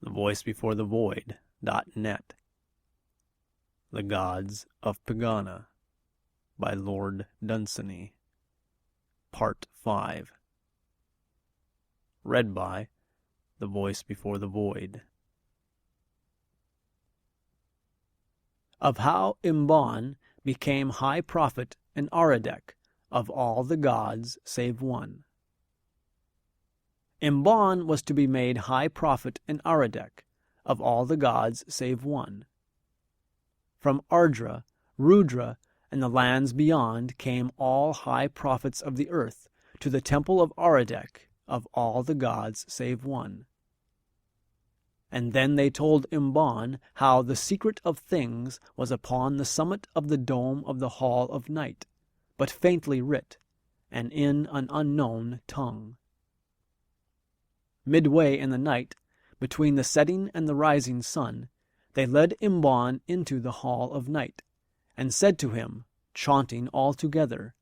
The Voice Before the Void.net. The Gods of Pegana by Lord Dunsany. Part 5. Read by The Voice Before the Void. Of how Imban became high prophet in Aradec of all the gods save one. Imban was to be made high prophet in Aradec of all the gods save one. From Ardra, Rudra, and the lands beyond came all high prophets of the earth to the temple of Aradec of all the gods save one. And then they told Imban how the secret of things was upon the summit of the dome of the Hall of Night, but faintly writ, and in an unknown tongue. Midway in the night, between the setting and the rising sun, they led Imban into the Hall of Night, and said to him, chaunting all together,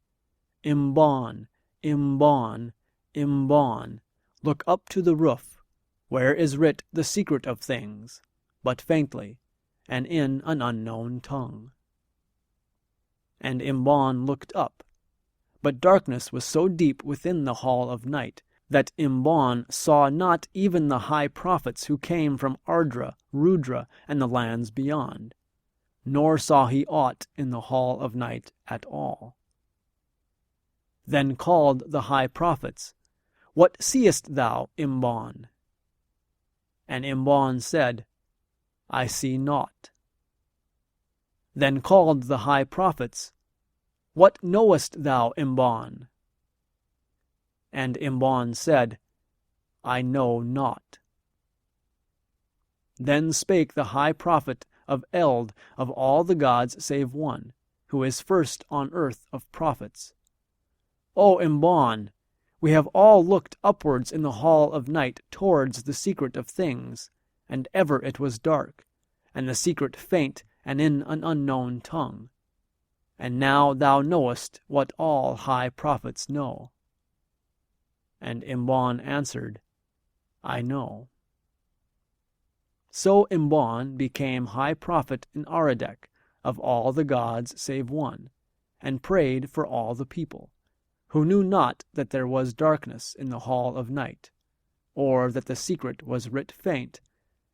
Imban, Imban, Imban, look up to the roof, where is writ the secret of things, but faintly, and in an unknown tongue. And Imban looked up, but darkness was so deep within the Hall of Night that Imban saw not even the high prophets who came from Ardra, Rudra, and the lands beyond, nor saw he aught in the Hall of Night at all. Then called the high prophets, What seest thou, Imban? And Imban said, I see naught. Then called the high prophets, What knowest thou, Imban? And Imban said, I know naught. Then spake the high prophet of Eld of all the gods save one, who is first on earth of prophets. O Imban, we have all looked upwards in the Hall of Night towards the secret of things, and ever it was dark, and the secret faint and in an unknown tongue. And now thou knowest what all high prophets know. And Imban answered, I know. So Imban became high prophet in Aradec of all the gods save one, and prayed for all the people, who knew not that there was darkness in the Hall of Night, or that the secret was writ faint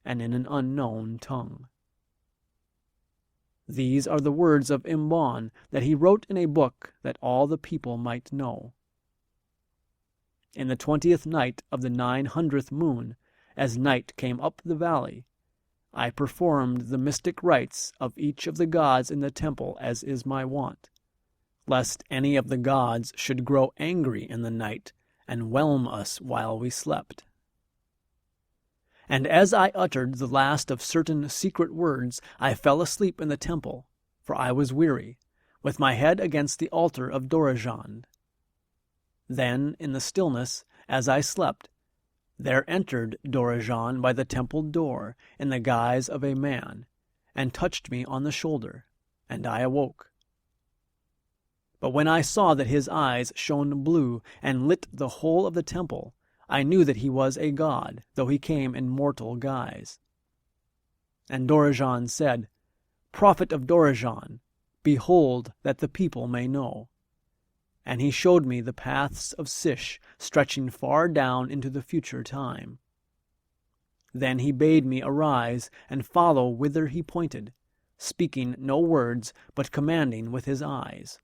and in an unknown tongue. These are the words of Imban that he wrote in a book that all the people might know. In the 20th night of the 900th moon, as night came up the valley, I performed the mystic rites of each of the gods in the temple as is my wont, lest any of the gods should grow angry in the night and whelm us while we slept. And as I uttered the last of certain secret words, I fell asleep in the temple, for I was weary, with my head against the altar of Dorajand. Then, in the stillness, as I slept, there entered Dorajand by the temple door in the guise of a man, and touched me on the shoulder, and I awoke. But when I saw that his eyes shone blue and lit the whole of the temple, I knew that he was a god, though he came in mortal guise. And Dorajand said, Prophet of Dorajand, behold that the people may know. And he showed me the paths of Sish stretching far down into the future time. Then he bade me arise and follow whither he pointed, speaking no words, but commanding with his eyes.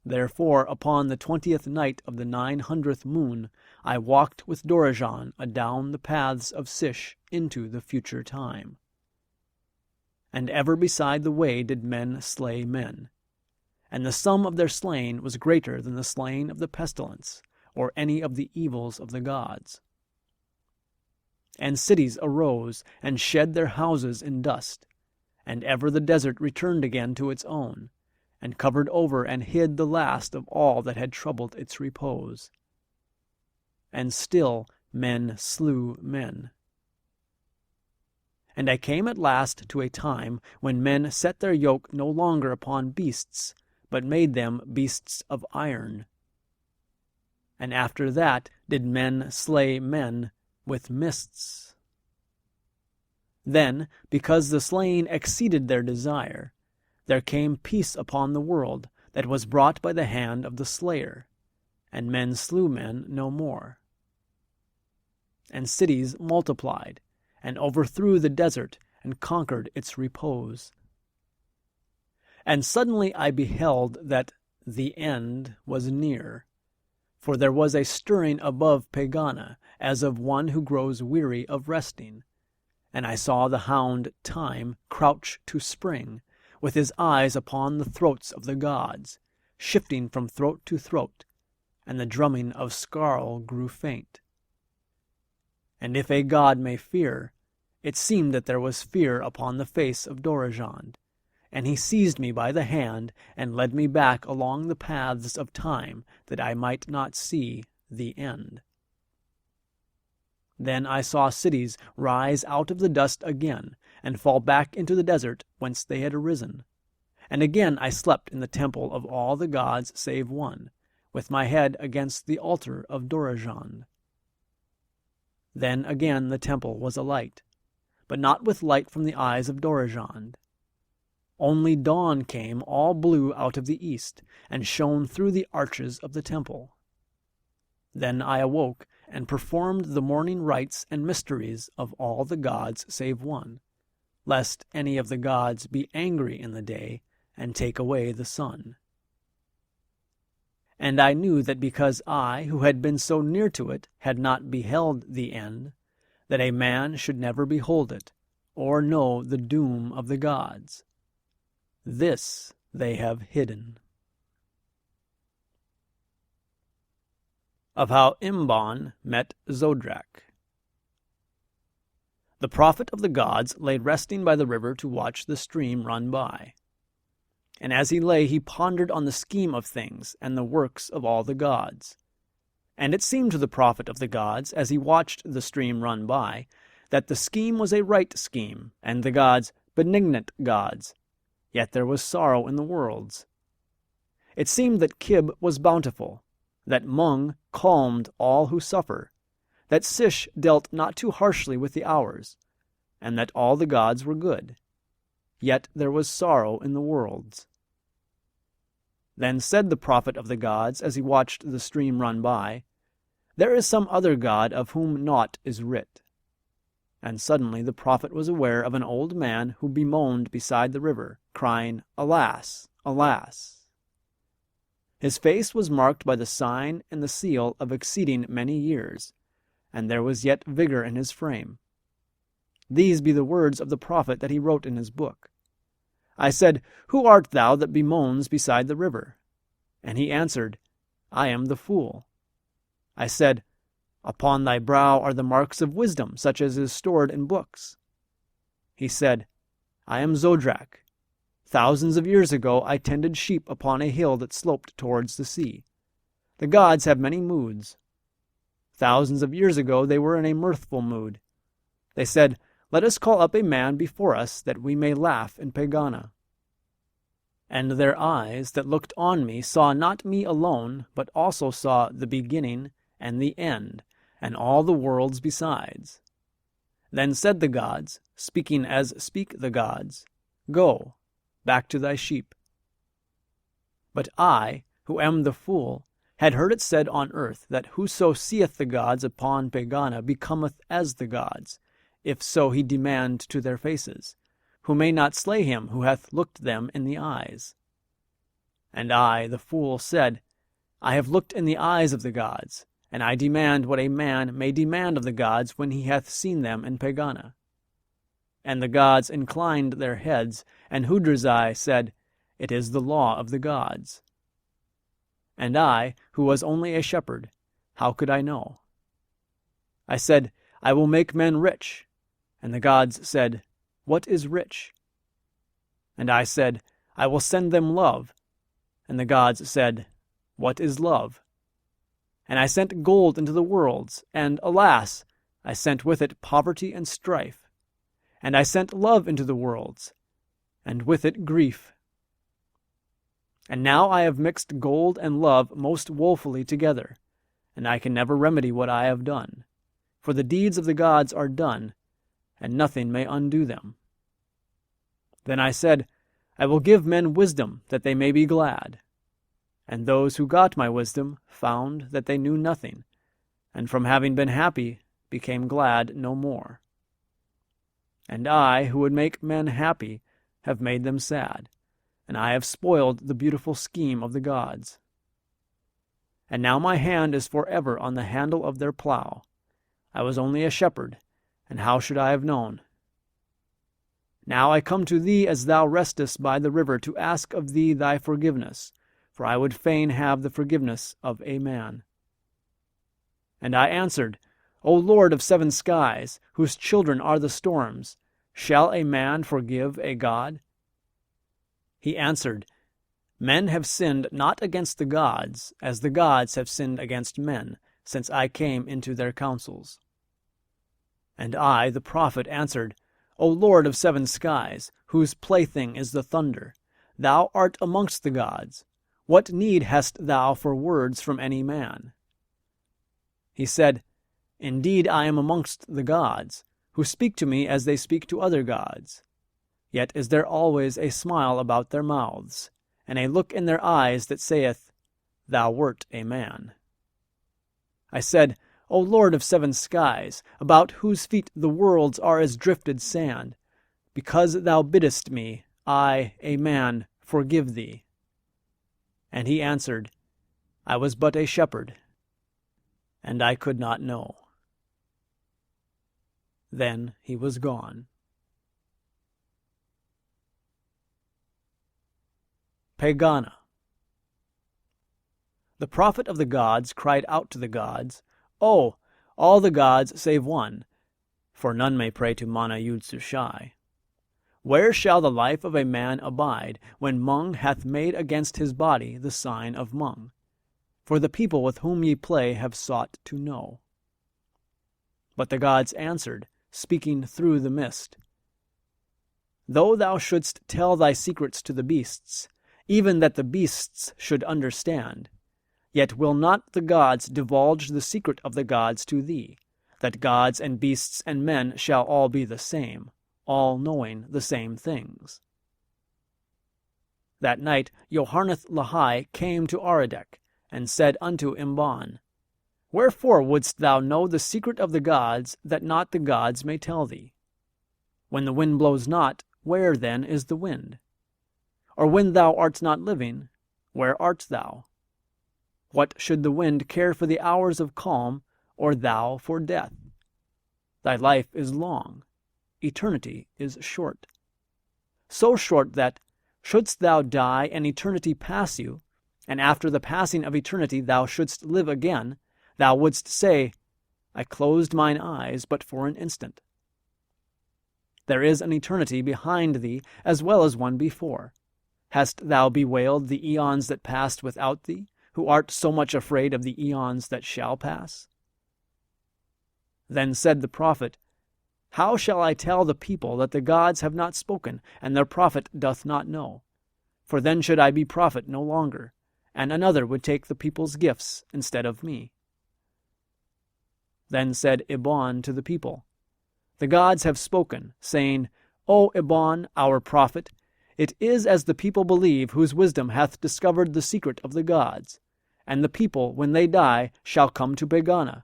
Therefore, upon the 20th night of the 900th moon, I walked with Dorajand adown the paths of Sish into the future time. And ever beside the way did men slay men, and the sum of their slain was greater than the slain of the pestilence, or any of the evils of the gods. And cities arose, and shed their houses in dust, and ever the desert returned again to its own, and covered over and hid the last of all that had troubled its repose. And still men slew men. And I came at last to a time when men set their yoke no longer upon beasts, but made them beasts of iron. And after that did men slay men with mists. Then, because the slain exceeded their desire, there came peace upon the world that was brought by the hand of the slayer, and men slew men no more. And cities multiplied, and overthrew the desert, and conquered its repose. And suddenly I beheld that the end was near, for there was a stirring above Pegana, as of one who grows weary of resting. And I saw the hound Time crouch to spring, with his eyes upon the throats of the gods, shifting from throat to throat, and the drumming of Skarl grew faint. And if a god may fear, it seemed that there was fear upon the face of Dorajand, and he seized me by the hand and led me back along the paths of time, that I might not see the end. Then I saw cities rise out of the dust again, and fall back into the desert whence they had arisen. And again I slept in the temple of all the gods save one, with my head against the altar of Dorajand. Then again the temple was alight, but not with light from the eyes of Dorajand. Only dawn came all blue out of the east, and shone through the arches of the temple. Then I awoke, and performed the morning rites and mysteries of all the gods save one, lest any of the gods be angry in the day, and take away the sun. And I knew that because I, who had been so near to it, had not beheld the end, that a man should never behold it, or know the doom of the gods. This they have hidden. Of how Imban met Zodrak. The prophet of the gods lay resting by the river to watch the stream run by. And as he lay, he pondered on the scheme of things and the works of all the gods. And it seemed to the prophet of the gods, as he watched the stream run by, that the scheme was a right scheme, and the gods benignant gods, yet there was sorrow in the worlds. It seemed that Kib was bountiful, that Mung calmed all who suffer, that Sish dealt not too harshly with the hours, and that all the gods were good. Yet there was sorrow in the worlds. Then said the prophet of the gods, as he watched the stream run by, "There is some other god of whom naught is writ." And suddenly the prophet was aware of an old man who bemoaned beside the river, crying, "Alas, alas!" His face was marked by the sign and the seal of exceeding many years, and there was yet vigor in his frame. These be the words of the prophet that he wrote in his book. I said, "Who art thou that bemoans beside the river?" And he answered, "I am the fool." I said, "Upon thy brow are the marks of wisdom, such as is stored in books." He said, "I am Zodrak. Thousands of years ago I tended sheep upon a hill that sloped towards the sea. The gods have many moods. Thousands of years ago they were in a mirthful mood. They said, 'Let us call up a man before us, that we may laugh in Pegana.' And their eyes that looked on me saw not me alone, but also saw the beginning and the end, and all the worlds besides. Then said the gods, speaking as speak the gods, 'Go, back to thy sheep.' But I, who am the fool, had heard it said on earth that whoso seeth the gods upon Pegana becometh as the gods, if so he demand to their faces, who may not slay him who hath looked them in the eyes. And I, the fool, said, I have looked in the eyes of the gods, and I demand what a man may demand of the gods when he hath seen them in Pegana. And the gods inclined their heads, and Hudrazai said, It is the law of the gods. And I, who was only a shepherd, how could I know? I said, I will make men rich. And the gods said, What is rich? And I said, I will send them love. And the gods said, What is love? And I sent gold into the worlds, and, alas, I sent with it poverty and strife. And I sent love into the worlds, and with it grief. And now I have mixed gold and love most woefully together, and I can never remedy what I have done. for the deeds of the gods are done, and nothing may undo them. Then I said, I will give men wisdom, that they may be glad. And those who got my wisdom found that they knew nothing, and from having been happy became glad no more. And I, who would make men happy, have made them sad, and I have spoiled the beautiful scheme of the gods. And now my hand is forever on the handle of their plough. I was only a shepherd, and how should I have known? Now I come to thee as thou restest by the river to ask of thee thy forgiveness, for I would fain have the forgiveness of a man. And I answered, O Lord of 7 skies, whose children are the storms, shall a man forgive a god? He answered, Men have sinned not against the gods, as the gods have sinned against men, since I came into their counsels. And I, the prophet, answered, O Lord of 7 skies, whose plaything is the thunder, thou art amongst the gods. What need hast thou for words from any man? He said, Indeed I am amongst the gods, who speak to me as they speak to other gods. Yet is there always a smile about their mouths, and a look in their eyes that saith, Thou wert a man. I said, O Lord of 7 skies, about whose feet the worlds are as drifted sand, because thou biddest me, I, a man, forgive thee. And he answered, I was but a shepherd, and I could not know. Then he was gone. Pegana. The prophet of the gods cried out to the gods, O, all the gods save one, for none may pray to Mana Yud-Sushai. Where shall the life of a man abide, when Mung hath made against his body the sign of Mung? For the people with whom ye play have sought to know. But the gods answered, speaking through the mist, Though thou shouldst tell thy secrets to the beasts, even that the beasts should understand, yet will not the gods divulge the secret of the gods to thee, that gods and beasts and men shall all be the same, all knowing the same things. That night Yoharneth Lahai came to Aradek, and said unto Imban, Wherefore wouldst thou know the secret of the gods, that not the gods may tell thee? When the wind blows not, where then is the wind? Or when thou art not living, where art thou? What should the wind care for the hours of calm, or thou for death? Thy life is long, eternity is short. So short that, shouldst thou die and eternity pass you, and after the passing of eternity thou shouldst live again, thou wouldst say, I closed mine eyes but for an instant. There is an eternity behind thee as well as one before. Hast thou bewailed the eons that passed without thee, who art so much afraid of the eons that shall pass? Then said the prophet, How shall I tell the people that the gods have not spoken, and their prophet doth not know? For then should I be prophet no longer, and another would take the people's gifts instead of me. Then said Ibon to the people, The gods have spoken, saying, O Ibon, our prophet, it is as the people believe whose wisdom hath discovered the secret of the gods, and the people, when they die, shall come to Pegana,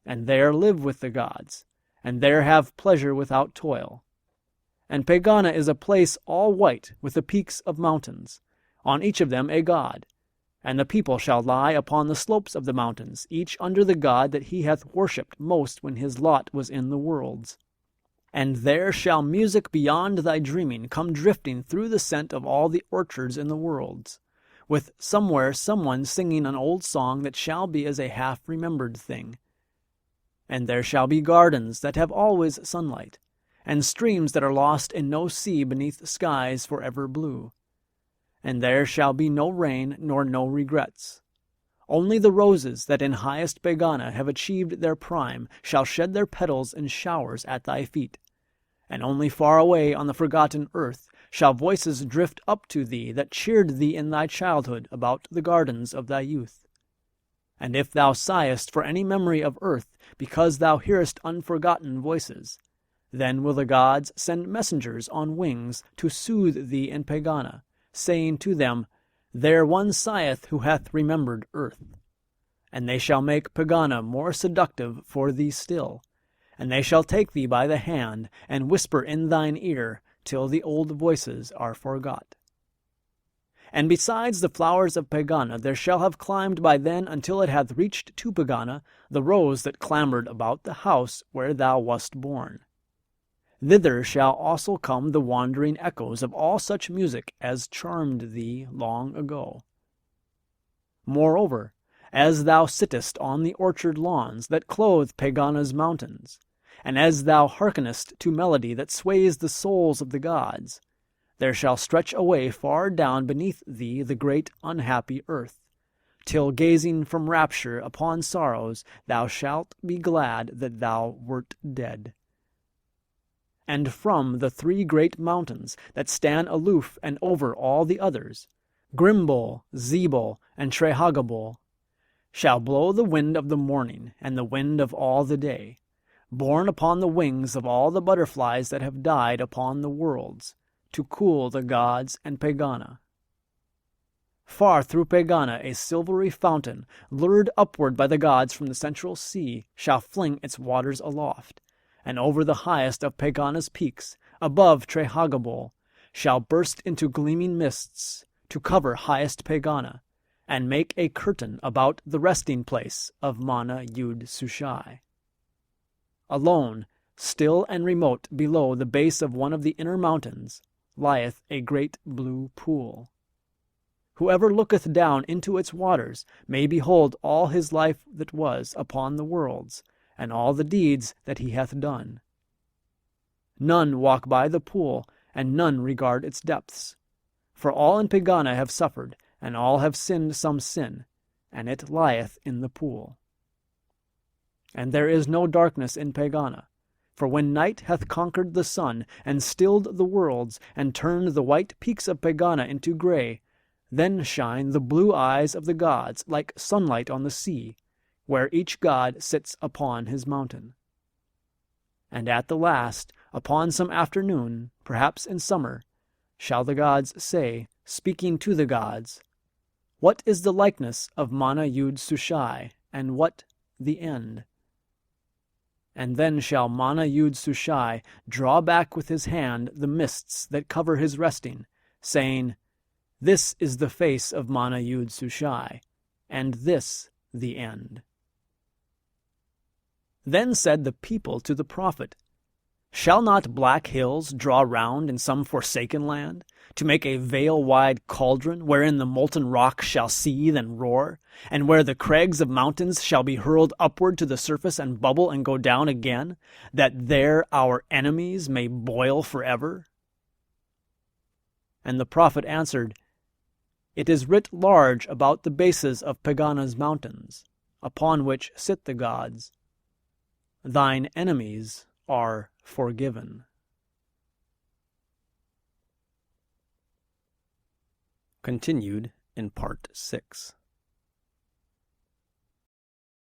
and there live with the gods, and there have pleasure without toil. And Pegana is a place all white with the peaks of mountains, on each of them a god, and the people shall lie upon the slopes of the mountains, each under the god that he hath worshipped most when his lot was in the worlds. And there shall music beyond thy dreaming come drifting through the scent of all the orchards in the worlds, with somewhere someone singing an old song that shall be as a half-remembered thing. And there shall be gardens that have always sunlight, and streams that are lost in no sea beneath skies forever blue. And there shall be no rain nor no regrets. Only the roses that in highest Pegana have achieved their prime shall shed their petals in showers at thy feet, and only far away on the forgotten earth shall voices drift up to thee that cheered thee in thy childhood about the gardens of thy youth. And if thou sighest for any memory of earth, because thou hearest unforgotten voices, then will the gods send messengers on wings to soothe thee in Pegana, saying to them, There one sigheth who hath remembered earth. And they shall make Pegana more seductive for thee still, and they shall take thee by the hand, and whisper in thine ear, till the old voices are forgot. And besides the flowers of Pegana, there shall have climbed by then until it hath reached to Pegana the rose that clambered about the house where thou wast born. Thither shall also come the wandering echoes of all such music as charmed thee long ago. Moreover, as thou sittest on the orchard lawns that clothe Pegana's mountains, and as thou hearkenest to melody that sways the souls of the gods, there shall stretch away far down beneath thee the great unhappy earth, till gazing from rapture upon sorrows thou shalt be glad that thou wert dead. And from the 3 great mountains that stand aloof and over all the others, Grimbol, Zebul, and Trehagabol, shall blow the wind of the morning and the wind of all the day, borne upon the wings of all the butterflies that have died upon the worlds, to cool the gods and Pegana. Far through Pegana a silvery fountain, lured upward by the gods from the central sea, shall fling its waters aloft, and over the highest of Pegana's peaks, above Trehagabol, shall burst into gleaming mists, to cover highest Pegana, and make a curtain about the resting place of Mana Yud Sushai. Alone, still and remote below the base of one of the inner mountains, lieth a great blue pool. Whoever looketh down into its waters may behold all his life that was upon the worlds, and all the deeds that he hath done. None walk by the pool, and none regard its depths. For all in Pegana have suffered, and all have sinned some sin, and it lieth in the pool. And there is no darkness in Pegana, for when night hath conquered the sun, and stilled the worlds, and turned the white peaks of Pegana into grey, then shine the blue eyes of the gods like sunlight on the sea, where each god sits upon his mountain. And at the last, upon some afternoon, perhaps in summer, shall the gods say, speaking to the gods, What is the likeness of Mana Yud Sushai, and what the end? And then shall Mana Yud Sushai draw back with his hand the mists that cover his resting, saying, This is the face of Mana Yud Sushai, and this the end. Then said the people to the prophet, Shall not black hills draw round in some forsaken land, to make a veil-wide cauldron, wherein the molten rock shall seethe and roar, and where the crags of mountains shall be hurled upward to the surface and bubble and go down again, that there our enemies may boil forever? And the prophet answered, It is writ large about the bases of Pegana's mountains, upon which sit the gods. Thine enemies are forgiven. Continued in Part 6.